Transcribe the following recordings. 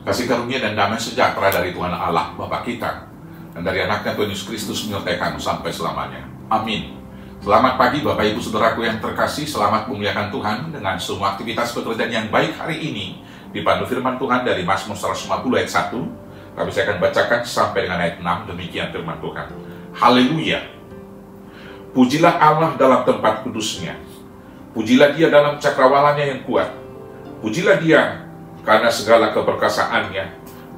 Kasih karunia dan damai sejahtera dari Tuhan Allah Bapa kita dan dari anaknya Tuhan Yesus Kristus menyertai kamu sampai selamanya. Amin. Selamat pagi Bapak Ibu Saudaraku yang terkasih. Selamat memuliakan Tuhan dengan semua aktivitas pekerjaan yang baik hari ini. Dipandu firman Tuhan dari Mazmur 150 ayat 1. Kami saya akan bacakan sampai dengan ayat 6. Demikian firman Tuhan. Haleluya. Pujilah Allah dalam tempat kudusnya. Pujilah Dia dalam cakrawalannya yang kuat. Pujilah Dia karena segala keperkasaannya.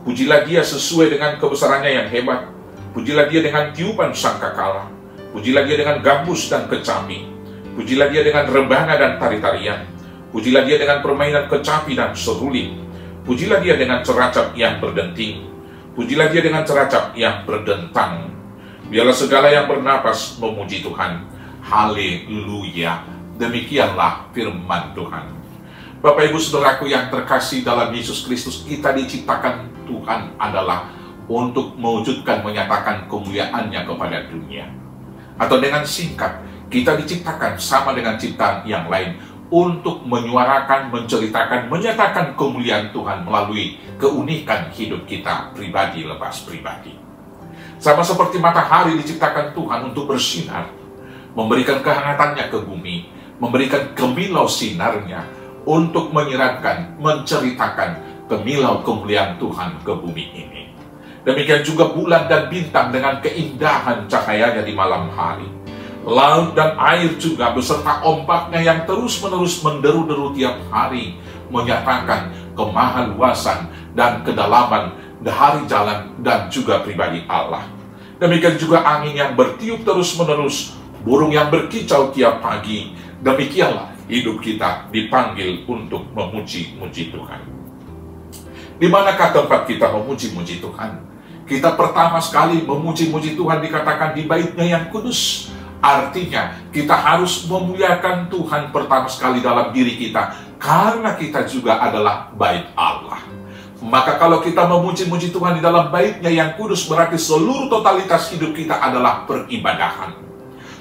Pujilah Dia sesuai dengan kebesarannya yang hebat. Pujilah Dia dengan tiupan sangkakala. Pujilah Dia dengan gambus dan kecapi. Pujilah Dia dengan rebana dan tari-tarian. Pujilah Dia dengan permainan kecapi dan seruling. Pujilah Dia dengan ceracap yang berdenting. Pujilah Dia dengan ceracap yang berdentang. Biarlah segala yang bernapas memuji Tuhan. Haleluya. Demikianlah firman Tuhan. Bapak Ibu Saudaraku yang terkasih dalam Yesus Kristus, kita diciptakan Tuhan adalah untuk mewujudkan, menyatakan kemuliaan-Nya kepada dunia. Atau dengan singkat, kita diciptakan sama dengan ciptaan yang lain untuk menyuarakan, menceritakan, menyatakan kemuliaan Tuhan melalui keunikan hidup kita pribadi lepas pribadi. Sama seperti matahari diciptakan Tuhan untuk bersinar, memberikan kehangatannya ke bumi, memberikan kemilau sinarnya, untuk menyiratkan, menceritakan kemilau kemuliaan Tuhan ke bumi ini. Demikian juga bulan dan bintang dengan keindahan cahayanya di malam hari. Laut dan air juga beserta ombaknya yang terus-menerus menderu-deru tiap hari, menyatakan kemahaluasan dan kedalaman dari jalan dan juga pribadi Allah. Demikian juga angin yang bertiup terus-menerus, burung yang berkicau tiap pagi. Demikianlah hidup kita dipanggil untuk memuji-muji Tuhan. Di manakah tempat kita memuji-muji Tuhan? Kita pertama sekali memuji-muji Tuhan dikatakan di bait-Nya yang kudus. Artinya kita harus memuliakan Tuhan pertama sekali dalam diri kita, karena kita juga adalah bait Allah. Maka kalau kita memuji-muji Tuhan di dalam bait-Nya yang kudus, berarti seluruh totalitas hidup kita adalah peribadahan.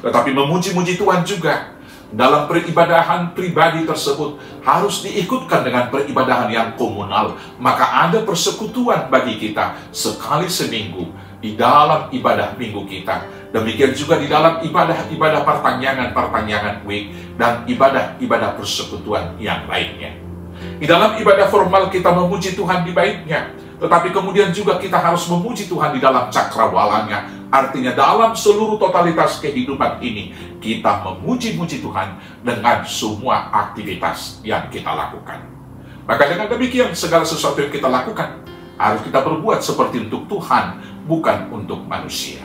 Tetapi memuji-muji Tuhan juga dalam peribadahan pribadi tersebut harus diikutkan dengan peribadahan yang komunal. Maka ada persekutuan bagi kita sekali seminggu di dalam ibadah minggu kita. Demikian juga di dalam ibadah-ibadah pertanyaan week dan ibadah-ibadah persekutuan yang lainnya. Di dalam ibadah formal kita memuji Tuhan di bait-Nya, tetapi kemudian juga kita harus memuji Tuhan di dalam cakrawalannya. Artinya dalam seluruh totalitas kehidupan ini kita memuji-muji Tuhan dengan semua aktivitas yang kita lakukan. Maka dengan demikian segala sesuatu yang kita lakukan harus kita perbuat seperti untuk Tuhan, bukan untuk manusia.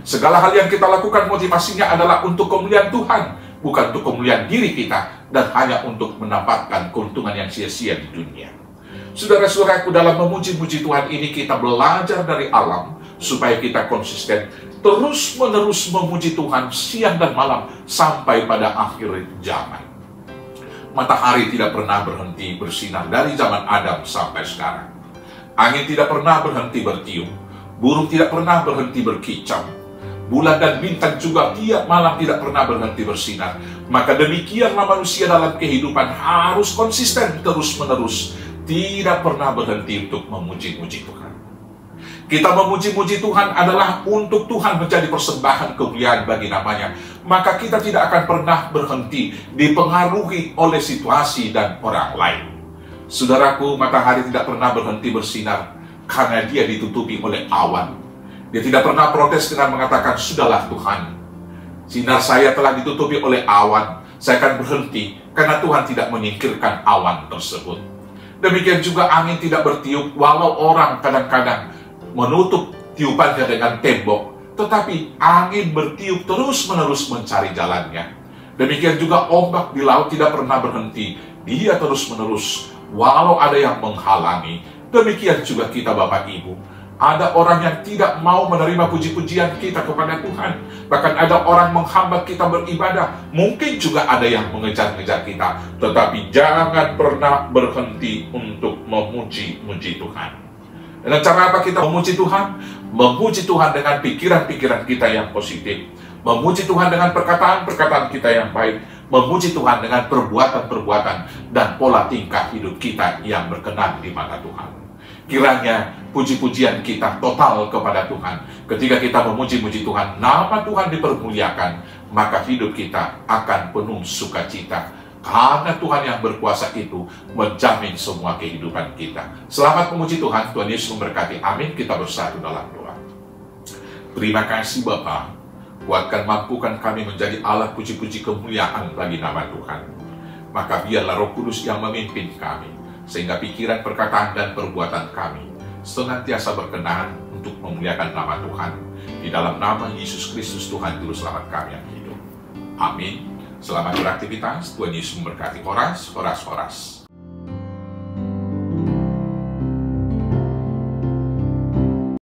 Segala hal yang kita lakukan motivasinya adalah untuk kemuliaan Tuhan, bukan untuk kemuliaan diri kita, dan hanya untuk mendapatkan keuntungan yang sia-sia di dunia. Saudara-saudaraku, dalam memuji-muji Tuhan ini kita belajar dari alam supaya kita konsisten terus-menerus memuji Tuhan siang dan malam sampai pada akhir zaman. Matahari tidak pernah berhenti bersinar dari zaman Adam sampai sekarang. Angin tidak pernah berhenti bertiup, burung tidak pernah berhenti berkicau, bulan dan bintang juga tiap malam tidak pernah berhenti bersinar. Maka demikianlah manusia dalam kehidupan harus konsisten terus-menerus, tidak pernah berhenti untuk memuji-muji Tuhan. Kita memuji-muji Tuhan adalah untuk Tuhan menjadi persembahan kemuliaan bagi namanya. Maka kita tidak akan pernah berhenti dipengaruhi oleh situasi dan orang lain. Saudaraku, matahari tidak pernah berhenti bersinar karena dia ditutupi oleh awan. Dia tidak pernah protes dengan mengatakan, "Sudahlah Tuhan, sinar saya telah ditutupi oleh awan, saya akan berhenti," karena Tuhan tidak menyingkirkan awan tersebut. Demikian juga angin tidak bertiup walau orang kadang-kadang menutup tiupannya dengan tembok, tetapi angin bertiup terus-menerus mencari jalannya. Demikian juga ombak di laut tidak pernah berhenti, dia terus-menerus walau ada yang menghalangi. Demikian juga kita Bapak Ibu, ada orang yang tidak mau menerima puji-pujian kita kepada Tuhan, bahkan ada orang menghambat kita beribadah, mungkin juga ada yang mengejar-ngejar kita, tetapi jangan pernah berhenti untuk memuji-muji Tuhan. Dengan cara apa kita memuji Tuhan? Memuji Tuhan dengan pikiran-pikiran kita yang positif, memuji Tuhan dengan perkataan-perkataan kita yang baik, memuji Tuhan dengan perbuatan-perbuatan dan pola tingkah hidup kita yang berkenan di mata Tuhan. Kiranya puji-pujian kita total kepada Tuhan. Ketika kita memuji-muji Tuhan, nama Tuhan dipermuliakan, maka hidup kita akan penuh sukacita. Karena Tuhan yang berkuasa itu menjamin semua kehidupan kita. Selamat memuji Tuhan. Tuhan Yesus memberkati. Amin. Kita bersatu dalam doa. Terima kasih Bapa. Kuatkan, mampukan kami menjadi alat puji-puji kemuliaan bagi nama Tuhan. Maka biarlah Roh Kudus yang memimpin kami, sehingga pikiran, perkataan, dan perbuatan kami senantiasa berkenan untuk memuliakan nama Tuhan. Di dalam nama Yesus Kristus Tuhan Juru Selamat kami yang hidup. Amin. Selamat beraktivitas. Tuhan Yesus memberkati. Horas, horas, horas.